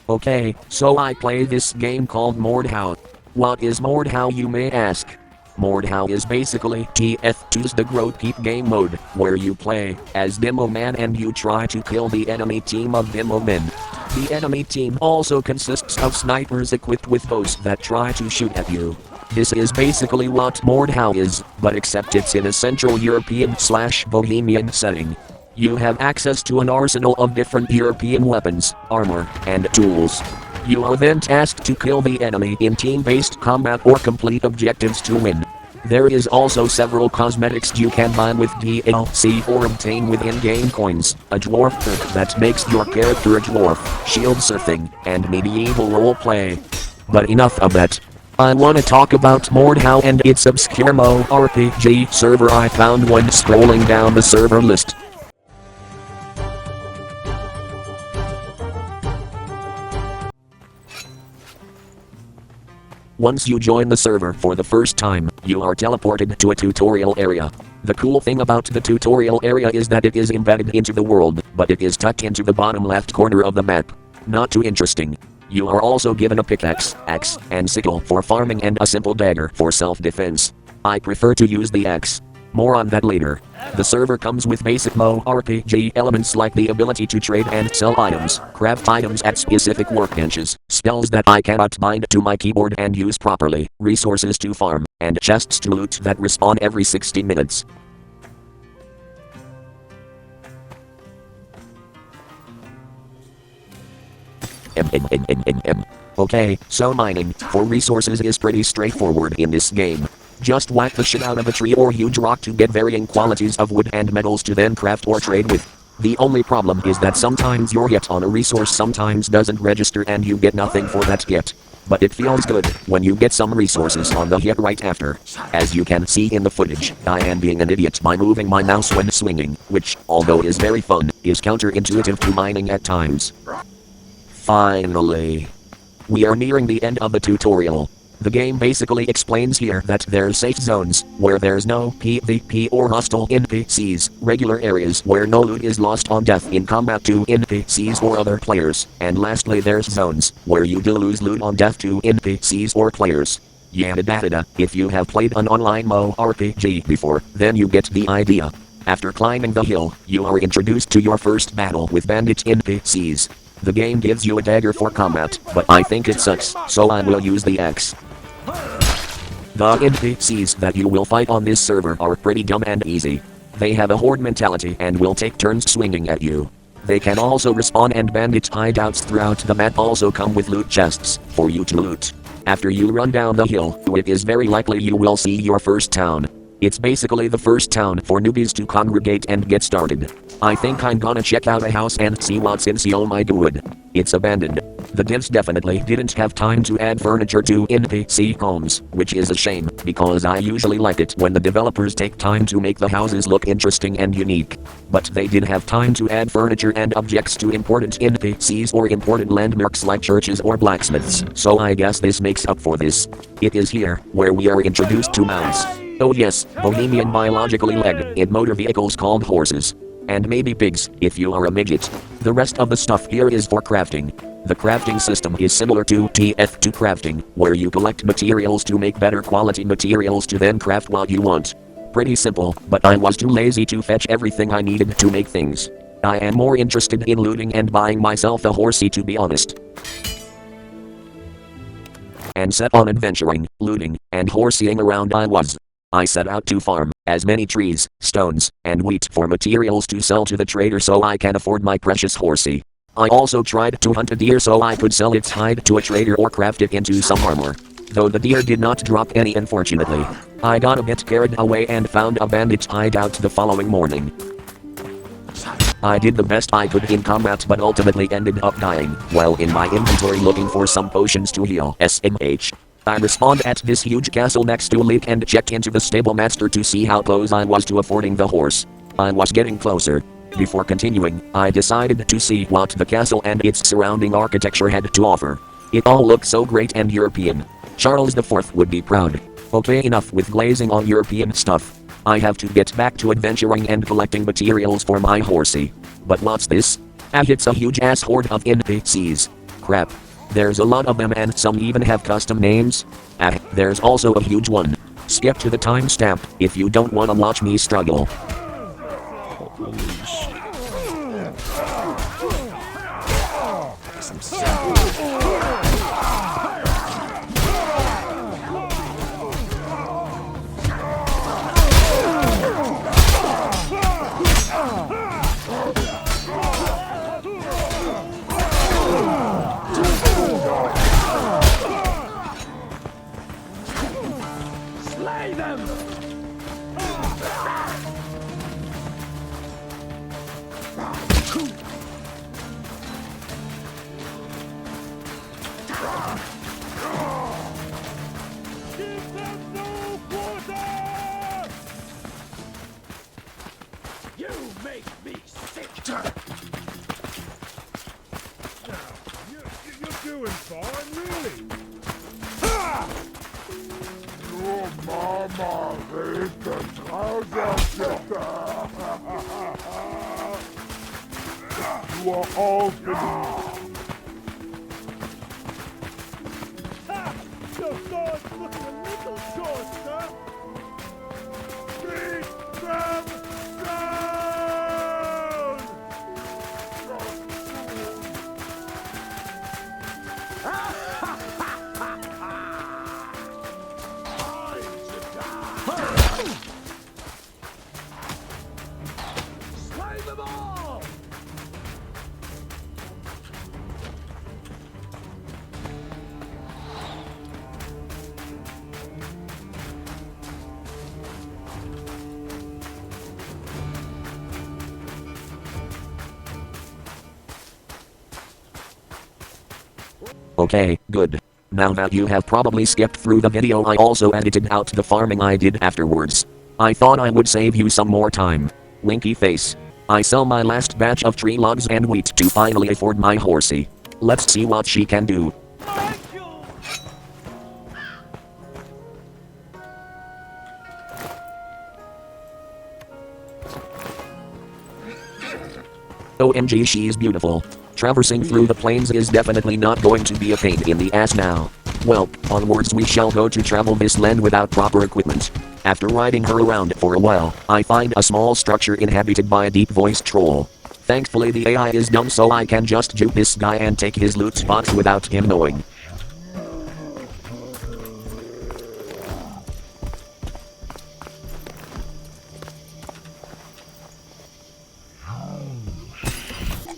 Okay, so I play this game called Mordhau. What is Mordhau, you may ask? Mordhau is basically TF2's the Growth Keep game mode, where you play as Demo Man and you try to kill the enemy team of Demo Men. The enemy team also consists of snipers equipped with bows that try to shoot at you. This is basically what Mordhau is, but except it's in a Central European/Bohemian setting. You have access to an arsenal of different European weapons, armor, and tools. You are then tasked to kill the enemy in team-based combat or complete objectives to win. There is also several cosmetics you can buy with DLC or obtain with in-game coins, a dwarf perk that makes your character a dwarf, shield surfing, and medieval roleplay. But enough of that. I wanna talk about Mordhau and its obscure MMORPG server I found when scrolling down the server list. Once you join the server for the first time, you are teleported to a tutorial area. The cool thing about the tutorial area is that it is embedded into the world, but it is tucked into the bottom left corner of the map. Not too interesting. You are also given a pickaxe, axe, and sickle for farming and a simple dagger for self-defense. I prefer to use the axe. More on that later. The server comes with basic MMORPG elements like the ability to trade and sell items, craft items at specific workbenches, spells that I cannot bind to my keyboard and use properly, resources to farm, and chests to loot that respawn every 60 minutes. Okay, so mining for resources is pretty straightforward in this game. Just whack the shit out of a tree or huge rock to get varying qualities of wood and metals to then craft or trade with. The only problem is that sometimes your hit on a resource sometimes doesn't register and you get nothing for that hit. But it feels good when you get some resources on the hit right after. As you can see in the footage, I am being an idiot by moving my mouse when swinging, which, although is very fun, is counterintuitive to mining at times. Finally, we are nearing the end of the tutorial. The game basically explains here that there's safe zones, where there's no PvP or hostile NPCs, regular areas where no loot is lost on death in combat to NPCs or other players, and lastly there's zones, where you do lose loot on death to NPCs or players. Yada. If you have played an online MMORPG before, then you get the idea. After climbing the hill, you are introduced to your first battle with bandit NPCs. The game gives you a dagger for combat, but I think it sucks, so I will use the axe. The NPCs that you will fight on this server are pretty dumb and easy. They have a horde mentality and will take turns swinging at you. They can also respawn, and bandit hideouts throughout the map also come with loot chests for you to loot. After you run down the hill, it is very likely you will see your first town. It's basically the first town for newbies to congregate and get started. I think I'm gonna check out a house and see what's in. Oh my god. It's abandoned. The devs definitely didn't have time to add furniture to NPC homes, which is a shame, because I usually like it when the developers take time to make the houses look interesting and unique. But they did have time to add furniture and objects to important NPCs or important landmarks like churches or blacksmiths, so I guess this makes up for this. It is here where we are introduced to mounts. Oh yes, Bohemian biologically led in motor vehicles called horses. And maybe pigs, if you are a midget. The rest of the stuff here is for crafting. The crafting system is similar to TF2 crafting, where you collect materials to make better quality materials to then craft what you want. Pretty simple, but I was too lazy to fetch everything I needed to make things. I am more interested in looting and buying myself a horsey, to be honest. And set on adventuring, looting, and horseying around I set out to farm as many trees, stones, and wheat for materials to sell to the trader so I can afford my precious horsey. I also tried to hunt a deer so I could sell its hide to a trader or craft it into some armor. Though the deer did not drop any, unfortunately. I got a bit carried away and found a bandit hideout the following morning. I did the best I could in combat but ultimately ended up dying while in my inventory looking for some potions to heal. SMH. I respawned at this huge castle next to a lake and checked into the stable master to see how close I was to affording the horse. I was getting closer. Before continuing, I decided to see what the castle and its surrounding architecture had to offer. It all looked so great and European. Charles IV would be proud. Okay, enough with glazing on European stuff. I have to get back to adventuring and collecting materials for my horsey. But what's this? It's a huge ass horde of NPCs. Crap. There's a lot of them and some even have custom names. There's also a huge one. Skip to the timestamp if you don't wanna watch me struggle. Holy shit. Slay them! Give them no quarter! You make me sick! You're doing fine, really. Your mama is the trouser. You are all finished. Ha! Your sword's looking a little short, sir. Beat them down! Slay them all! Okay, good. Now that you have probably skipped through the video, I also edited out the farming I did afterwards. I thought I would save you some more time. Linky face. I sell my last batch of tree logs and wheat to finally afford my horsey. Let's see what she can do. OMG, she's beautiful. Traversing through the plains is definitely not going to be a pain in the ass now. Well, onwards we shall go to travel this land without proper equipment. After riding her around for a while, I find a small structure inhabited by a deep-voiced troll. Thankfully the AI is dumb, so I can just juke this guy and take his loot spots without him knowing.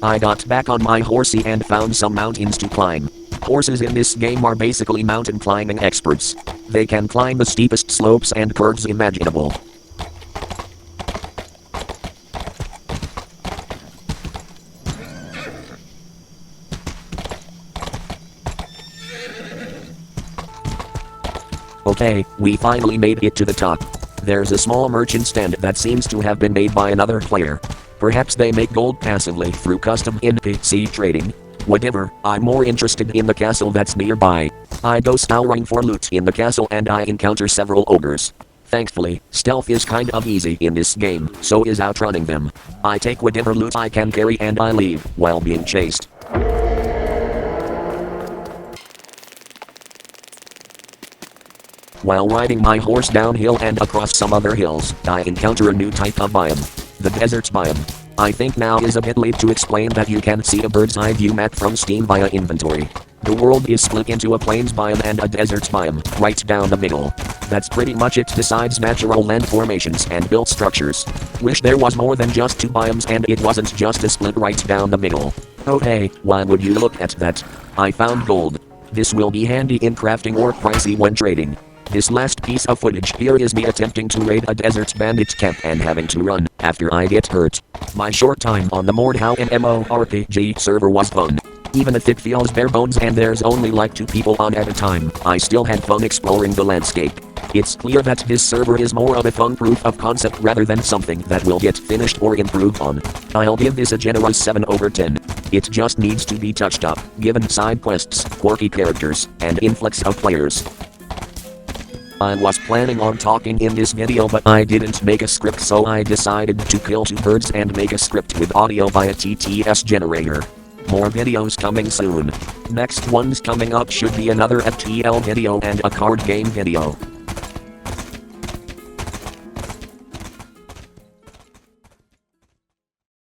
I got back on my horsey and found some mountains to climb. Horses in this game are basically mountain climbing experts. They can climb the steepest slopes and curves imaginable. Okay, we finally made it to the top. There's a small merchant stand that seems to have been made by another player. Perhaps they make gold passively through custom NPC trading. Whatever, I'm more interested in the castle that's nearby. I go scouring for loot in the castle and I encounter several ogres. Thankfully, stealth is kind of easy in this game, so is outrunning them. I take whatever loot I can carry and I leave, while being chased. While riding my horse downhill and across some other hills, I encounter a new type of biome. The desert biome. I think now is a bit late to explain that you can see a bird's eye view map from Steam via inventory. The world is split into a plains biome and a desert biome, right down the middle. That's pretty much it besides natural land formations and built structures. Wish there was more than just two biomes and it wasn't just a split right down the middle. Oh hey, why would you look at that? I found gold. This will be handy in crafting or pricey when trading. This last piece of footage here is me attempting to raid a desert bandit camp and having to run after I get hurt. My short time on the Mordhau MMORPG server was fun. Even if it feels bare bones and there's only like 2 people on at a time, I still had fun exploring the landscape. It's clear that this server is more of a fun proof of concept rather than something that will get finished or improved on. I'll give this a generous 7/10. It just needs to be touched up, given side quests, quirky characters, and influx of players. I was planning on talking in this video but I didn't make a script, so I decided to kill 2 birds and make a script with audio via TTS generator. More videos coming soon. Next one's coming up should be another FTL video and a card game video.